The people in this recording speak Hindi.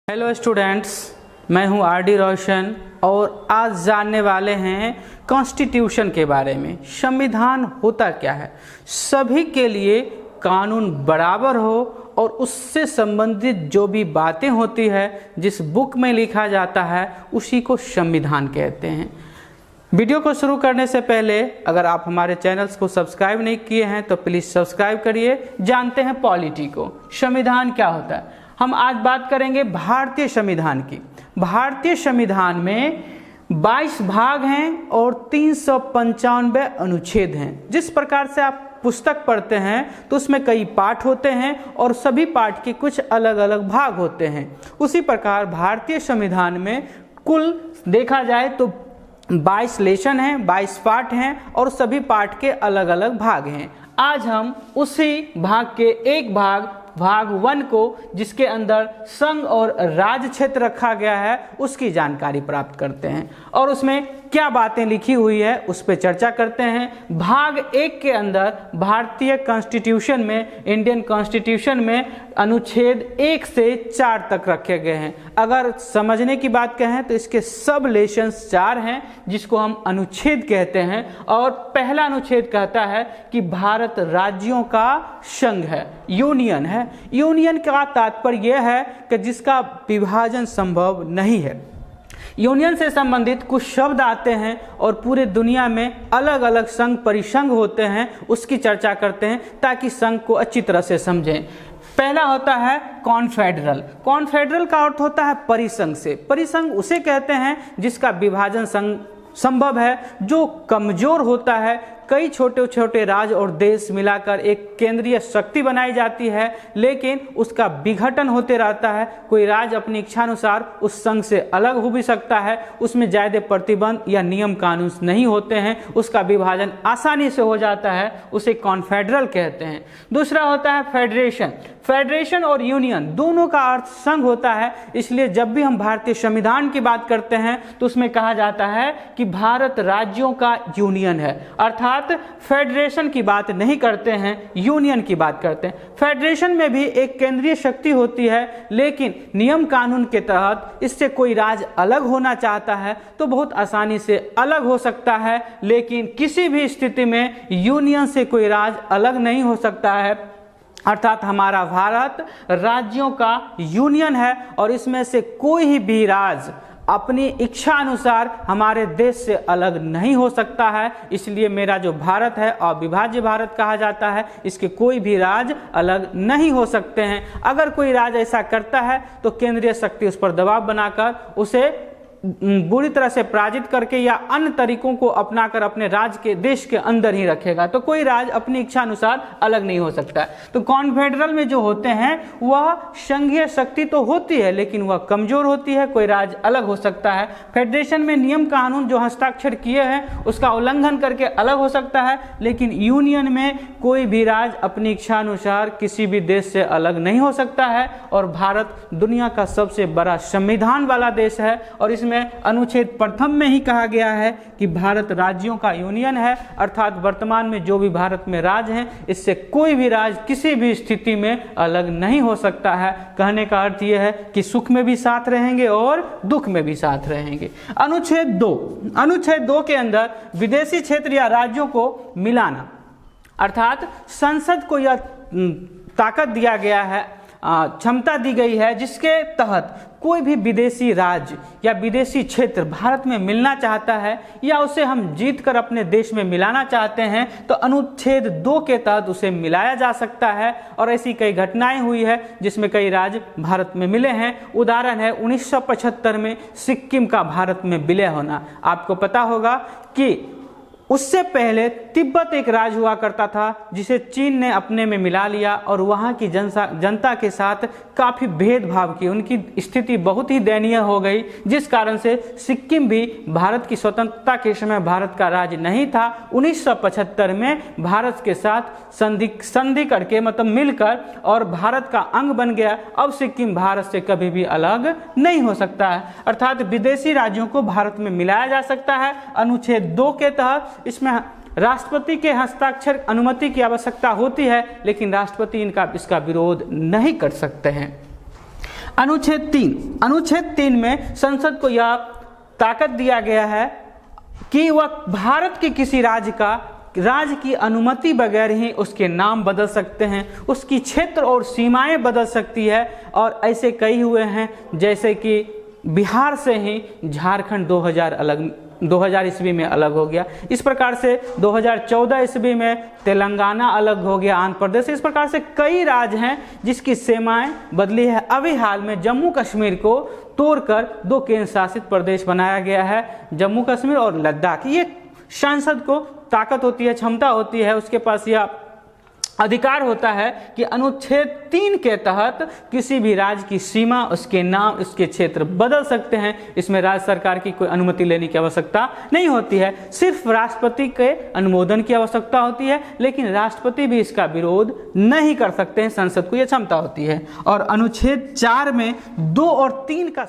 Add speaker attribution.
Speaker 1: हेलो स्टूडेंट्स, मैं हूं आर.डी. रोशन और आज जानने वाले हैं कॉन्स्टिट्यूशन के बारे में। संविधान होता क्या है? सभी के लिए कानून बराबर हो और उससे संबंधित जो भी बातें होती है, जिस बुक में लिखा जाता है, उसी को संविधान कहते हैं। वीडियो को शुरू करने से पहले अगर आप हमारे चैनल्स को सब्सक्राइब नहीं किए हैं तो प्लीज़ सब्सक्राइब करिए। जानते हैं पॉलिटी को। संविधान क्या होता है? हम आज बात करेंगे भारतीय संविधान की। भारतीय संविधान में 22 भाग हैं और 395 अनुच्छेद हैं। जिस प्रकार से आप पुस्तक पढ़ते हैं तो उसमें कई पाठ होते हैं और सभी पाठ के कुछ अलग अलग भाग होते हैं। उसी प्रकार भारतीय संविधान में कुल देखा जाए तो 22 लेसन हैं, 22 पाठ हैं और सभी पाठ के अलग अलग भाग हैं। आज हम उसी भाग के एक भाग 1 को, जिसके अंदर संघ और राज्य क्षेत्र रखा गया है, उसकी जानकारी प्राप्त करते हैं और उसमें क्या बातें लिखी हुई है उस पर चर्चा करते हैं। भाग 1 के अंदर भारतीय कॉन्स्टिट्यूशन में, इंडियन कॉन्स्टिट्यूशन में अनुच्छेद 1 से 4 तक रखे गए हैं। अगर समझने की बात कहें तो इसके सब लेशंस 4 हैं, जिसको हम अनुच्छेद कहते हैं। और पहला अनुच्छेद कहता है कि भारत राज्यों का संघ है, यूनियन है। यूनियन का तात्पर्य यह है कि जिसका विभाजन संभव नहीं है। यूनियन से संबंधित कुछ शब्द आते हैं और पूरे दुनिया में अलग अलग संघ परिसंघ होते हैं, उसकी चर्चा करते हैं ताकि संघ को अच्छी तरह से समझें। पहला होता है कॉन्फेडरल। कॉन्फेडरल का अर्थ होता है परिसंघ से। परिसंघ उसे कहते हैं जिसका विभाजन संभव है, जो कमजोर होता है। कई छोटे छोटे राज्य और देश मिलाकर एक केंद्रीय शक्ति बनाई जाती है, लेकिन उसका विघटन होते रहता है। कोई राज्य अपनी इच्छानुसार उस संघ से अलग हो भी सकता है, उसमें ज़्यादा प्रतिबंध या नियम कानून नहीं होते हैं, उसका विभाजन आसानी से हो जाता है, उसे कॉन्फेडरल कहते हैं। दूसरा होता है फेडरेशन। फेडरेशन और यूनियन दोनों का अर्थ संघ होता है, इसलिए जब भी हम भारतीय संविधान की बात करते हैं तो उसमें कहा जाता है कि भारत राज्यों का यूनियन है, अर्थात फेडरेशन की बात नहीं करते हैं, यूनियन की बात करते हैं। फेडरेशन में भी एक केंद्रीय शक्ति होती है, लेकिन नियम कानून के तहत इससे कोई राज्य अलग होना चाहता है तो बहुत आसानी से अलग हो सकता है, लेकिन किसी भी स्थिति में यूनियन से कोई राज्य अलग नहीं हो सकता है। अर्थात हमारा भारत राज्यों का यूनियन है और इसमें से कोई भी राज्य अपनी इच्छा अनुसार हमारे देश से अलग नहीं हो सकता है। इसलिए मेरा जो भारत है अविभाज्य भारत कहा जाता है, इसके कोई भी राज्य अलग नहीं हो सकते हैं। अगर कोई राज्य ऐसा करता है तो केंद्रीय शक्ति उस पर दबाव बनाकर उसे बुरी तरह से पराजित करके या अन्य तरीकों को अपनाकर अपने राज्य के देश के अंदर ही रखेगा, तो कोई राज्य अपनी इच्छा अनुसार अलग नहीं हो सकता है। तो कॉन्फेडरल में जो होते हैं वह संघीय शक्ति तो होती है, लेकिन वह कमजोर होती है, कोई राज्य अलग हो सकता है। फेडरेशन में नियम कानून जो हस्ताक्षर किए हैं उसका उल्लंघन करके अलग हो सकता है, लेकिन यूनियन में कोई भी राज्य अपनी इच्छा अनुसार किसी भी देश से अलग नहीं हो सकता है। और भारत दुनिया का सबसे बड़ा संविधान वाला देश है और इसमें अनुच्छेद 1 में ही कहा गया है कि भारत राज्यों का यूनियन है, अर्थात वर्तमान में जो भी भारत में राज्य हैं इससे कोई भी राज्य किसी भी स्थिति में अलग नहीं हो सकता है। कहने का अर्थ यह है कि सुख में भी साथ रहेंगे और दुख में भी साथ रहेंगे। अनुच्छेद 2 के अंदर विदेशी क्षेत्र या राज्यों को मिलाना, अर्थात संसद को यह ताकत दिया गया है, क्षमता दी गई है, जिसके तहत कोई भी विदेशी राज्य या विदेशी क्षेत्र भारत में मिलना चाहता है या उसे हम जीतकर अपने देश में मिलाना चाहते हैं तो अनुच्छेद 2 के तहत उसे मिलाया जा सकता है। और ऐसी कई घटनाएं हुई है जिसमें कई राज्य भारत में मिले हैं। उदाहरण है 1975 में सिक्किम का भारत में विलय होना। आपको पता होगा कि उससे पहले तिब्बत एक राज्य हुआ करता था जिसे चीन ने अपने में मिला लिया और वहाँ की जनता के साथ काफ़ी भेदभाव की, उनकी स्थिति बहुत ही दयनीय हो गई, जिस कारण से सिक्किम भी भारत की स्वतंत्रता के समय भारत का राज्य नहीं था। 1975 में भारत के साथ संधि करके मतलब मिलकर और भारत का अंग बन गया। अब सिक्किम भारत से कभी भी अलग नहीं हो सकता है, अर्थात विदेशी राज्यों को भारत में मिलाया जा सकता है अनुच्छेद 2 के तहत। इसमें राष्ट्रपति के हस्ताक्षर अनुमति की आवश्यकता होती है, लेकिन राष्ट्रपति इसका विरोध नहीं कर सकते हैं। अनुच्छेद 3 में संसद को यह ताकत दिया गया है कि वह भारत के किसी राज्य की अनुमति बगैर ही उसके नाम बदल सकते हैं, उसकी क्षेत्र और सीमाएं बदल सकती है। और ऐसे कई हुए हैं, जैसे कि बिहार से ही झारखंड 2000 ईस्वी में अलग हो गया। इस प्रकार से 2014 ईस्वी में तेलंगाना अलग हो गया आंध्र प्रदेश। इस प्रकार से कई राज्य हैं जिसकी सीमाएं बदली है। अभी हाल में जम्मू कश्मीर को तोड़कर 2 केंद्र शासित प्रदेश बनाया गया है, जम्मू कश्मीर और लद्दाख। ये संसद को ताकत होती है, क्षमता होती है, उसके पास यह अधिकार होता है कि अनुच्छेद 3 के तहत किसी भी राज्य की सीमा, उसके नाम, उसके क्षेत्र बदल सकते हैं। इसमें राज्य सरकार की कोई अनुमति लेने की आवश्यकता नहीं होती है, सिर्फ राष्ट्रपति के अनुमोदन की आवश्यकता होती है। लेकिन राष्ट्रपति भी इसका विरोध नहीं कर सकते हैं, संसद को यह क्षमता होती है। और अनुच्छेद 4 में 2 और 3 का